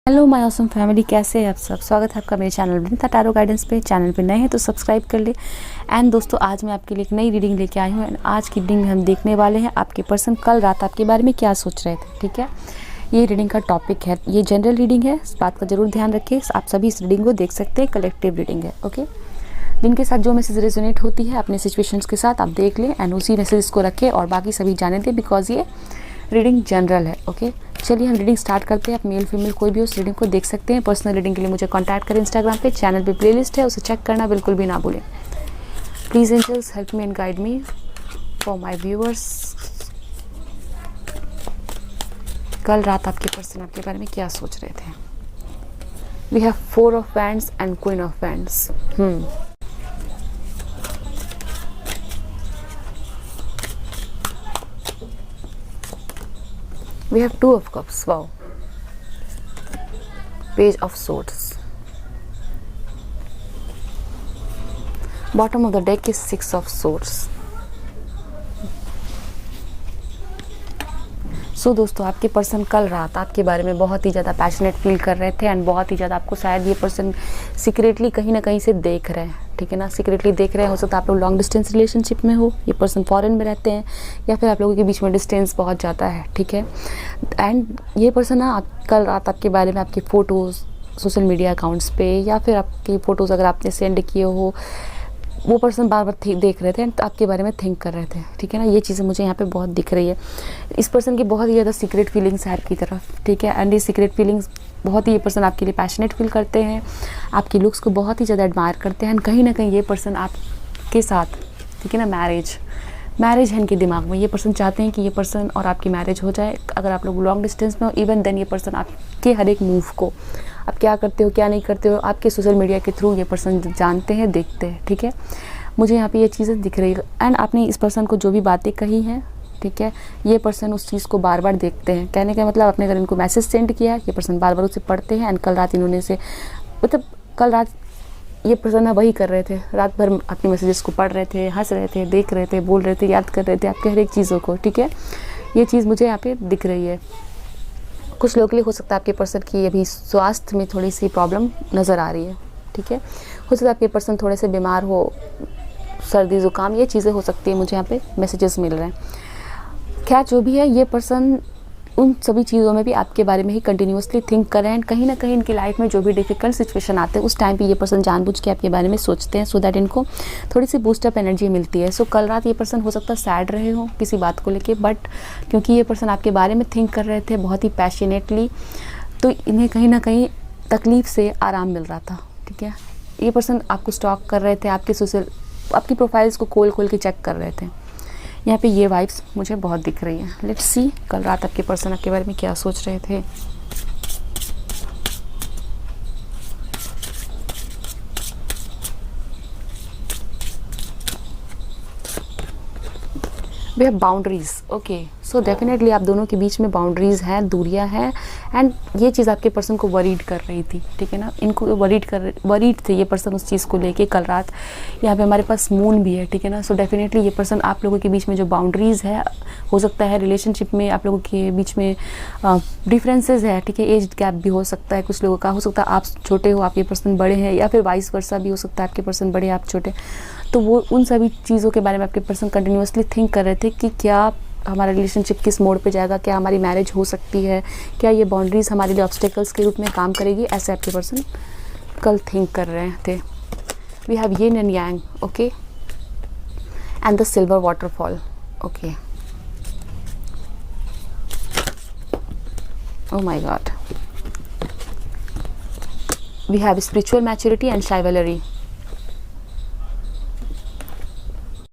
Hello my awesome family, कैसे हैं आप सब। स्वागत है आपका मेरे चैनल विनीता टैरो गाइडेंस पे। चैनल पे नए हैं तो सब्सक्राइब कर ले। एंड दोस्तों, आज मैं आपके लिए एक नई रीडिंग लेके आई हूँ। एंड आज की रीडिंग में हम देखने वाले हैं आपके पर्सन कल रात आपके बारे में क्या सोच रहे थे। ठीक है, ये रीडिंग का टॉपिक है, ये जनरल रीडिंग है, इस बात का जरूर ध्यान रखें। आप सभी इस रीडिंग को देख सकते हैं, कलेक्टिव रीडिंग है। ओके, जिनके साथ जो मैसेज रेजोनेट होती है अपने सिचुएशंस के साथ आप देख लें एंड उसी मैसेज को रखें और बाकी सभी जाने दें, बिकॉज ये रीडिंग जनरल है। ओके, चलिए हम रीडिंग स्टार्ट करते हैं। आप मेल फीमेल कोई भी उस रीडिंग को देख सकते हैं। पर्सनल रीडिंग के लिए मुझे कांटेक्ट करें इंस्टाग्राम पे। चैनल पे प्लेलिस्ट है, उसे चेक करना बिल्कुल भी ना भूलें। Please angels help me and guide me for my viewers. कल रात आपके पर्सन आपके बारे में क्या सोच रहे थे। We have 4 of wands and queen of wands. We have 2 of cups. Wow. Page of swords. Bottom of the deck is 6 of swords. सो दोस्तों, आपके पर्सन कल रात आपके बारे में बहुत ही ज़्यादा पैशनेट फील कर रहे थे एंड बहुत ही ज़्यादा आपको शायद ये पर्सन सीक्रेटली कहीं ना कहीं से देख रहे हैं। ठीक है ना, सीक्रेटली देख रहे हैं। हो सकता है आप लोग लॉन्ग डिस्टेंस रिलेशनशिप में हो, ये पर्सन फॉरेन में रहते हैं, या फिर आप लोगों के बीच में डिस्टेंस बहुत ज़्यादा है। ठीक है, एंड ये पर्सन ना कल रात आपके बारे में आपकी फ़ोटोज़ सोशल मीडिया अकाउंट्स पे या फिर आपकी फ़ोटोज़ अगर आपने सेंड किए हो, वो पर्सन बार बार देख रहे थे एंड आपके बारे में थिंक कर रहे थे। ठीक है ना, ये चीज़ें मुझे यहाँ पे बहुत दिख रही है। इस पर्सन की बहुत ही ज़्यादा सीक्रेट फीलिंग्स है आपकी तरफ। ठीक है, एंड ये सीक्रेट फीलिंग्स बहुत ही ये पर्सन आपके लिए पैशनेट फील करते हैं, आपकी लुक्स को बहुत ही ज़्यादा एडमायर करते हैं एंड कहीं ना कहीं ये पर्सन आपके साथ, ठीक है ना, मैरिज है इनके दिमाग में। ये पर्सन चाहते हैं कि ये पर्सन और आपकी मैरिज हो जाए। अगर आप लोग लॉन्ग डिस्टेंस में हो, इवन देन ये पर्सन आपके हर एक मूव को, आप क्या करते हो क्या नहीं करते हो, आपके सोशल मीडिया के थ्रू ये पर्सन जानते हैं, देखते हैं। ठीक है, मुझे यहाँ पे ये चीज़ें दिख रही है। एंड आपने इस पर्सन को जो भी बातें कही हैं, ठीक है, ये पर्सन उस चीज़ को बार बार देखते हैं। कहने का मतलब, आपने अगर इनको मैसेज सेंड किया, ये पर्सन बार बार उसे पढ़ते हैं एंड कल रात इन्होंने से मतलब कल रात ये पर्सन ना वही कर रहे थे, रात भर अपने मैसेजेस को पढ़ रहे थे, हंस रहे थे, देख रहे थे, बोल रहे थे, याद कर रहे थे आपके हर एक चीज़ों को। ठीक है, ये चीज़ मुझे यहाँ पे दिख रही है। कुछ लोगों के लिए हो सकता है आपके पर्सन की अभी स्वास्थ्य में थोड़ी सी प्रॉब्लम नज़र आ रही है। ठीक है, हो सकता है आपके पर्सन थोड़े से बीमार हो, सर्दी ज़ुकाम, ये चीज़ें हो सकती है। मुझे यहाँ पे मैसेजेस मिल रहे हैं। क्या जो भी है, ये पर्सन उन सभी चीज़ों में भी आपके बारे में ही कंटिन्यूसली थिंक कर रहे हैं। कहीं ना कहीं इनकी लाइफ में जो भी डिफ़िकल्ट सिचुएशन आते हैं उस टाइम पे ये पर्सन जानबूझ के आपके बारे में सोचते हैं, सो दैट इनको थोड़ी सी बूस्टअप एनर्जी मिलती है। सो कल रात ये पर्सन हो सकता है सैड रहे हो किसी बात को लेके, बट क्योंकि ये पर्सन आपके बारे में थिंक कर रहे थे बहुत ही पैशनेटली, तो इन्हें कहीं ना कहीं तकलीफ़ से आराम मिल रहा था। ठीक है, ये पर्सन आपको स्टॉक कर रहे थे, आपकी प्रोफाइल्स को खोल के चेक कर रहे थे। यहाँ पे ये वाइब्स मुझे बहुत दिख रही हैं। लेट्स सी कल रात आपके पर्सन आपके बारे में क्या सोच रहे थे। We have boundaries. Okay, so definitely आप दोनों के बीच में बाउंड्रीज हैं, दूरियां हैं एंड ये चीज़ आपके पर्सन को वरीड कर रही थी। ठीक है ना, इनको वरीड थे ये पर्सन उस चीज़ को लेके कल रात। यहाँ पे हमारे पास मून भी है। ठीक है ना, सो डेफिनेटली ये पर्सन आप लोगों के बीच में जो बाउंड्रीज है, हो सकता है रिलेशनशिप में आप लोगों के बीच में डिफरेंसेस है। ठीक है, एज गैप भी हो सकता है कुछ लोगों का, हो सकता है आप छोटे हो आपके पर्सन बड़े हैं, या फिर वाइस वर्सा भी हो सकता है आपके पर्सन बड़े आप छोटे। तो वो उन सभी चीज़ों के बारे में आपके पर्सन कंटिन्यूसली थिंक कर रहे थे कि क्या हमारा रिलेशनशिप किस मोड़ पे जाएगा, क्या हमारी मैरिज हो सकती है, क्या ये बाउंड्रीज हमारे लिए ऑब्स्टेकल्स के रूप में काम करेगी, ऐसे आपके पर्सन कल थिंक कर रहे थे। We have yin and yang. Okay, and the silver waterfall. Okay, oh my god, we have spiritual maturity and chivalry।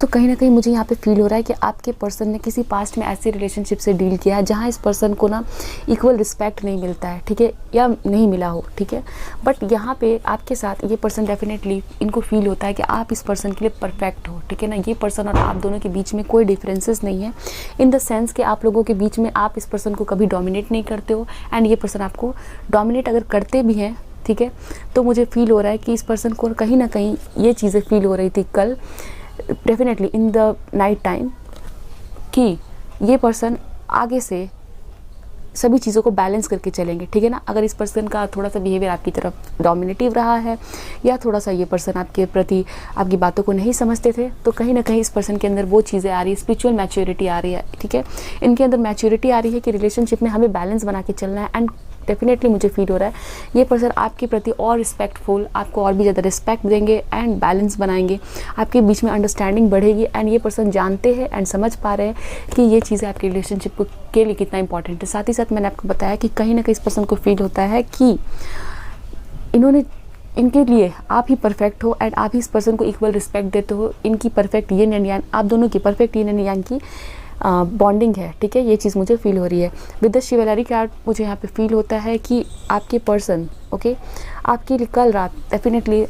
तो कहीं ना कहीं मुझे यहाँ पे फील हो रहा है कि आपके पर्सन ने किसी पास्ट में ऐसे रिलेशनशिप से डील किया है जहाँ इस पर्सन को ना इक्वल रिस्पेक्ट नहीं मिलता है। ठीक है, या नहीं मिला हो। ठीक है, बट यहाँ पे आपके साथ ये पर्सन डेफिनेटली इनको फील होता है कि आप इस पर्सन के लिए परफेक्ट हो। ठीक है ना, ये पर्सन और आप दोनों के बीच में कोई डिफरेंसेस नहीं है, इन द सेंस कि आप लोगों के बीच में आप इस पर्सन को कभी डोमिनेट नहीं करते हो एंड ये पर्सन आपको डोमिनेट अगर करते भी हैं, ठीक है, तो मुझे फील हो रहा है कि इस पर्सन को कहीं ना कहीं ये चीज़ें फील हो रही थी कल definitely in the night time कि ये पर्सन आगे से सभी चीज़ों को बैलेंस करके चलेंगे, ठीक है ना। अगर इस पर्सन का थोड़ा सा बिहेवियर आपकी तरफ डोमिनेटिव रहा है या थोड़ा सा ये पर्सन आपके प्रति आपकी बातों को नहीं समझते थे, तो कहीं ना कहीं इस पर्सन के अंदर वो चीज़ें आ रही है, स्पिरिचुअल मैच्योरिटी आ रही है, ठीक है। इनके अंदर मैच्योरिटी आ रही है कि रिलेशनशिप में हमें बैलेंस बना के चलना है। एंड डेफिनेटली मुझे फील हो रहा है ये पर्सन आपके प्रति और रिस्पेक्टफुल, आपको और भी ज़्यादा रिस्पेक्ट देंगे एंड बैलेंस बनाएंगे, आपके बीच में अंडरस्टैंडिंग बढ़ेगी। एंड ये पर्सन जानते हैं एंड समझ पा रहे हैं कि ये चीज़ें आपके रिलेशनशिप के लिए कितना इंपॉर्टेंट है। साथ ही साथ मैंने आपको बताया कि कहीं ना कहीं इस पर्सन को फील होता है कि इनके लिए आप ही परफेक्ट हो एंड आप ही इस पर्सन को इक्वल रिस्पेक्ट देते हो। इनकी परफेक्ट यिन एंड यांग, आप दोनों की परफेक्ट यिन एंड यांग की बॉन्डिंग है, ठीक है। ये चीज़ मुझे फील हो रही है। विद द शिवलरी कार्ड मुझे यहाँ पे फील होता है कि आपके पर्सन, ओके, आपके लिए कल रात डेफिनेटली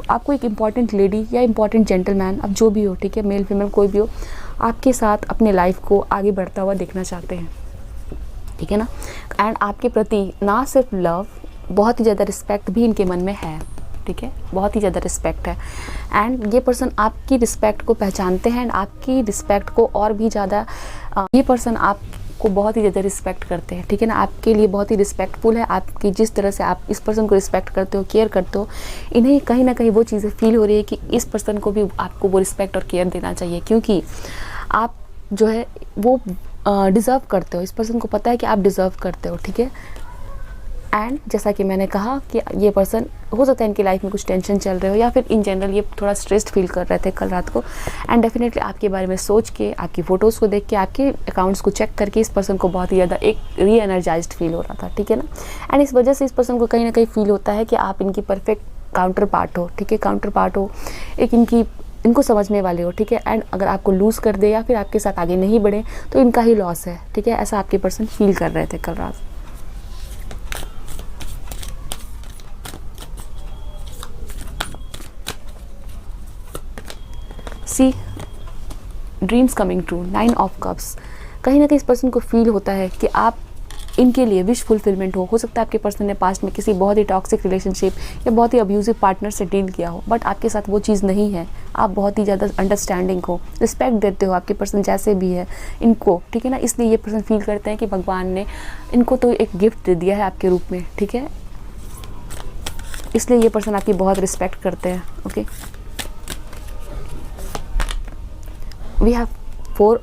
आपको एक इम्पॉर्टेंट लेडी या इम्पॉर्टेंट जेंटलमैन, अब जो भी हो, ठीक है, मेल फीमेल कोई भी हो, आपके साथ अपने लाइफ को आगे बढ़ता हुआ देखना चाहते हैं, ठीक है ना। एंड आपके प्रति ना सिर्फ लव, बहुत ही ज़्यादा रिस्पेक्ट भी इनके मन में है, ठीक है, बहुत ही ज़्यादा रिस्पेक्ट है। एंड ये पर्सन आपकी रिस्पेक्ट को पहचानते हैं एंड आपकी रिस्पेक्ट को और भी ज़्यादा ये पर्सन आपको बहुत ही ज़्यादा रिस्पेक्ट करते हैं, ठीक है ना। आपके लिए बहुत ही रिस्पेक्टफुल है। आपकी जिस तरह से आप इस पर्सन को रिस्पेक्ट करते हो, केयर करते हो, इन्हें कहीं ना कहीं वो चीज़ें फील हो रही है कि इस पर्सन को भी आपको वो रिस्पेक्ट और केयर देना चाहिए, क्योंकि आप जो है वो डिज़र्व करते हो। इस पर्सन को पता है कि आप डिज़र्व करते हो, ठीक है। एंड जैसा कि मैंने कहा कि ये पर्सन हो सकता है इनकी लाइफ में कुछ टेंशन चल रहे हो या फिर इन जनरल ये थोड़ा स्ट्रेस्ड फील कर रहे थे कल रात को। एंड डेफिनेटली आपके बारे में सोच के, आपकी फ़ोटोज़ को देख के, आपके अकाउंट्स को चेक करके इस पर्सन को बहुत ही ज़्यादा एक री एनर्जाइज्ड फील हो रहा था, ठीक है ना। एंड इस वजह से इस पर्सन को कहीं ना कहीं फील होता है कि आप इनकी परफेक्ट काउंटर पार्ट हो, ठीक है, काउंटर पार्ट हो, एक इनको समझने वाले हो, ठीक है। एंड अगर आपको लूज़ कर दे या फिर आपके साथ आगे नहीं बढ़े तो इनका ही लॉस है, ठीक है। ऐसा आपके पर्सन फील कर रहे थे कल रात। See dreams coming true, 9 of cups, कहीं ना कहीं इस पर्सन को फील होता है कि आप इनके लिए विश फुलफिलमेंट हो सकता है आपके पर्सन ने पास्ट में किसी बहुत ही टॉक्सिक रिलेशनशिप या बहुत ही अब्यूजिव पार्टनर से डील किया हो, बट आपके साथ वो चीज़ नहीं है। आप बहुत ही ज़्यादा अंडरस्टैंडिंग हो, रिस्पेक्ट देते हो आपके पर्सन जैसे भी है इनको, ठीक है ना। इसलिए ये पर्सन फील करते हैं कि भगवान ने इनको तो एक गिफ्ट दे दिया है आपके रूप में, ठीक है। इसलिए ये पर्सन आपकी बहुत रिस्पेक्ट करते हैं, okay. We have four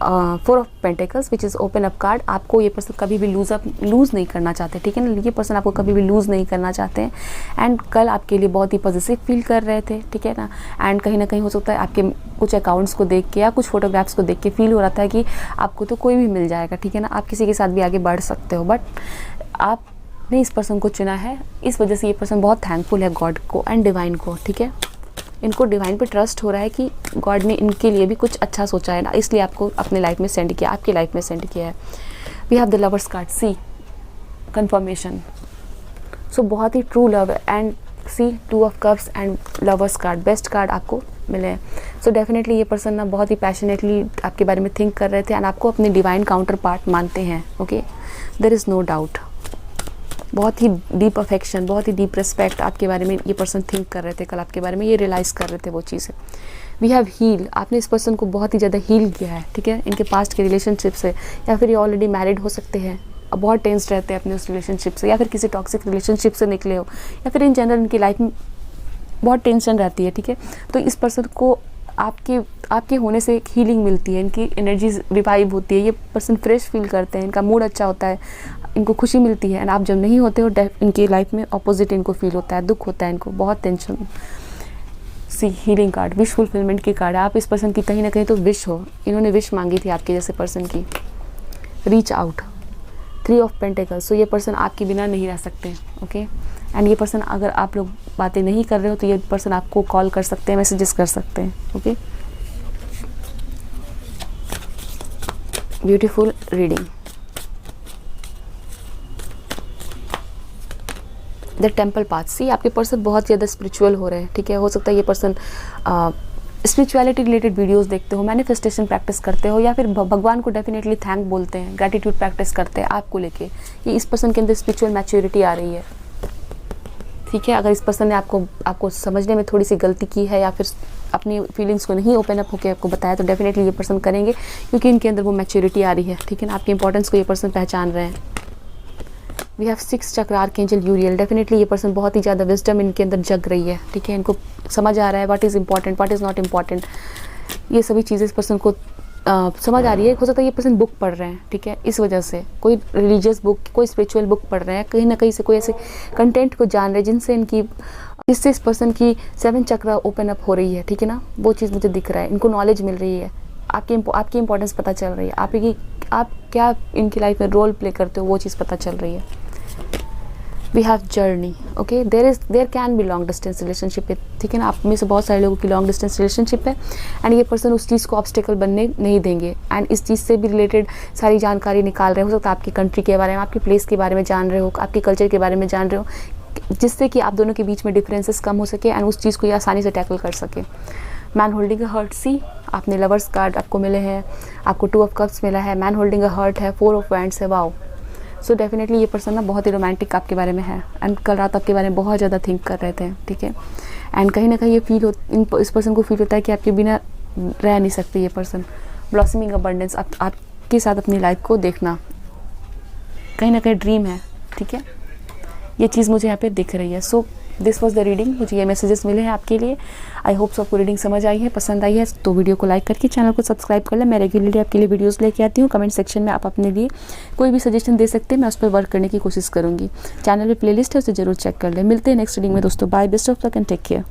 of pentacles which is open up card. आपको ये पर्सन कभी भी लूज़ नहीं करना चाहते, ठीक है ना। ये पर्सन आपको कभी भी लूज़ नहीं करना चाहते हैं एंड कल आपके लिए बहुत ही पॉजिटिव फील कर रहे थे, ठीक है ना। एंड कहीं ना कहीं हो सकता है आपके कुछ अकाउंट्स को देख के या कुछ फोटोग्राफ्स को देख के फील हो रहा था कि आपको तो कोई भी मिल जाएगा, ठीक है ना। आप किसी के साथ भी आगे बढ़ सकते हो, बट आपने इस पर्सन को चुना है। इस वजह से ये पर्सन बहुत थैंकफुल है गॉड को एंड डिवाइन को, ठीक है। इनको डिवाइन पे ट्रस्ट हो रहा है कि गॉड ने इनके लिए भी कुछ अच्छा सोचा है ना, इसलिए आपको अपने लाइफ में सेंड किया, आपकी लाइफ में सेंड किया है। We have the lovers card, see confirmation, so बहुत ही true love and see 2 of cups and lovers card, best card आपको मिले हैं। सो डेफिनेटली ये पर्सन ना बहुत ही पैशनेटली आपके बारे में थिंक कर रहे थे एंड आपको अपने डिवाइन काउंटर पार्ट मानते हैं, okay, there is no doubt. बहुत ही डीप अफेक्शन, बहुत ही डीप रिस्पेक्ट आपके बारे में ये पर्सन थिंक कर रहे थे कल आपके बारे में, ये रियलाइज़ कर रहे थे वो चीज़ें। वी हैव हील, आपने इस पर्सन को बहुत ही ज़्यादा हील किया है, ठीक है, इनके पास्ट के रिलेशनशिप से, या फिर ये ऑलरेडी मैरिड हो सकते हैं, अब बहुत टेंस रहते हैं अपने उस रिलेशनशिप से, या फिर किसी टॉक्सिक रिलेशनशिप से निकले हो, या फिर इन जनरल इनकी लाइफ में बहुत टेंशन रहती है, ठीक है। तो इस पर्सन को आपके होने से एक हीलिंग मिलती है, इनकी एनर्जी रिवाइव होती है, ये पर्सन फ्रेश फील करते हैं, इनका मूड अच्छा होता है, इनको खुशी मिलती है। एंड आप जब नहीं होते हो इनकी लाइफ में ऑपोजिट इनको फील होता है, दुख होता है इनको, बहुत टेंशन। सी हीलिंग कार्ड, विश फुलफिलमेंट की कार्ड है। आप इस पर्सन की कहीं ना कहीं तो विश हो, इन्होंने विश मांगी थी आपके जैसे पर्सन की। रीच आउट, 3 ऑफ पेंटिकल्स, सो ये पर्सन आपके बिना नहीं रह सकते, ओके। एंड ये पर्सन, अगर आप लोग बातें नहीं कर रहे हो तो ये पर्सन आपको कॉल कर सकते हैं, मैसेजेस कर सकते हैं, okay. Beautiful reading. The temple path, see आपके पर्सन बहुत ज़्यादा स्पिरिचुअल हो रहे हैं, ठीक है। हो सकता है ये पर्सन स्पिरिचुअलिटी रिलेटेड वीडियोस देखते हो, मैनिफेस्टेशन प्रैक्टिस करते हो, या फिर भगवान को डेफिनेटली थैंक बोलते हैं, ग्रैटिट्यूड प्रैक्टिस करते हैं आपको लेके। ये इस पर्सन के अंदर स्पिरिचुअल मैच्योरिटी आ रही है, ठीक है। अगर इस पर्सन ने आपको समझने में थोड़ी सी गलती की है या फिर अपनी फीलिंग्स को नहीं ओपन अप होकर आपको बताया तो डेफिनेटली ये पर्सन करेंगे, क्योंकि इनके अंदर वो मैच्योरिटी आ रही है, ठीक है ना। आपकी इंपॉर्टेंस को ये पर्सन पहचान रहे हैं। वी हैव 6 चक्र आर्कएंजल यूरियल। डेफिनेटली ये पर्सन बहुत ही ज़्यादा विजडम इनके अंदर जग रही है, ठीक है। इनको समझ आ रहा है what is important, what is not important. ये सभी चीज़ें इस पर्सन को समझ आ रही है। हो सकता है ये पर्सन बुक पढ़ रहे हैं, ठीक है, इस वजह से कोई रिलीजियस बुक, कोई स्पिरिचुअल बुक पढ़ रहे हैं, कहीं ना कहीं से कोई ऐसे कंटेंट को जान रहे हैं जिससे इस पर्सन की 7 चक्र ओपन अप हो रही है, ठीक है ना। वो चीज़ मुझे दिख रहा है, इनको नॉलेज मिल रही है, आपकी इंपॉर्टेंस पता चल रही है, आप क्या इनकी लाइफ में रोल प्ले करते हो वो चीज़ पता चल रही है। We have journey, okay, there can be long distance relationship, ठीक है ना। आप में से बहुत सारे लोगों की लॉन्ग डिस्टेंस रिलेशनशिप है एंड ये पर्सन उस चीज़ को ऑब्स्टेकल बनने नहीं देंगे एंड इस चीज़ से भी रिलेटेड सारी जानकारी निकाल रहे हो सकता है, आपकी कंट्री के बारे में, आपकी प्लेस के बारे में जान रहे हो, आपके कल्चर के बारे में जान रहे हो, जिससे कि आप दोनों के बीच में डिफरेंसेस कम हो सके एंड उस चीज़ को ये आसानी से टैकल कर सके। मैन होल्डिंग अ हर्ट, सी आपने लवर्स कार्ड आपको मिले हैं, आपको 2 ऑफ कप्स मिला है, मैन होल्डिंग अ हर्ट है, 4 ऑफ वैंड्स है, वाओ। सो डेफिनेटली ये पर्सन ना बहुत ही रोमांटिक आपके बारे में है एंड कल रात आपके बारे में बहुत ज़्यादा थिंक कर रहे थे, ठीक है। एंड कहीं ना कहीं ये इस पर्सन को फील होता है कि आपके बिना रह नहीं सकते ये पर्सन। ब्लॉसमिंग अबंडेंस, आपके साथ अपनी लाइफ को देखना कहीं ना कहीं ड्रीम है, ठीक है। ये चीज़ मुझे यहाँ पे दिख रही है। So this was the reading, मुझे ये मैसेजेस मिले हैं आपके लिए। आई होप सो आपको रीडिंग समझ आई है, पसंद आई है तो वीडियो को लाइक करके चैनल को सब्सक्राइब कर लें। मैं रेगुलरली आपके लिए वीडियोस लेके आती हूँ। कमेंट सेक्शन में आप अपने लिए कोई भी सजेशन दे सकते हैं, मैं उस पर वर्क करने की कोशिश करूँगी। चैनल पे प्लेलिस्ट है, उसे जरूर चेक कर लें। मिलते हैं नेक्स्ट रीडिंग में दोस्तों। Bye, best of luck and take care.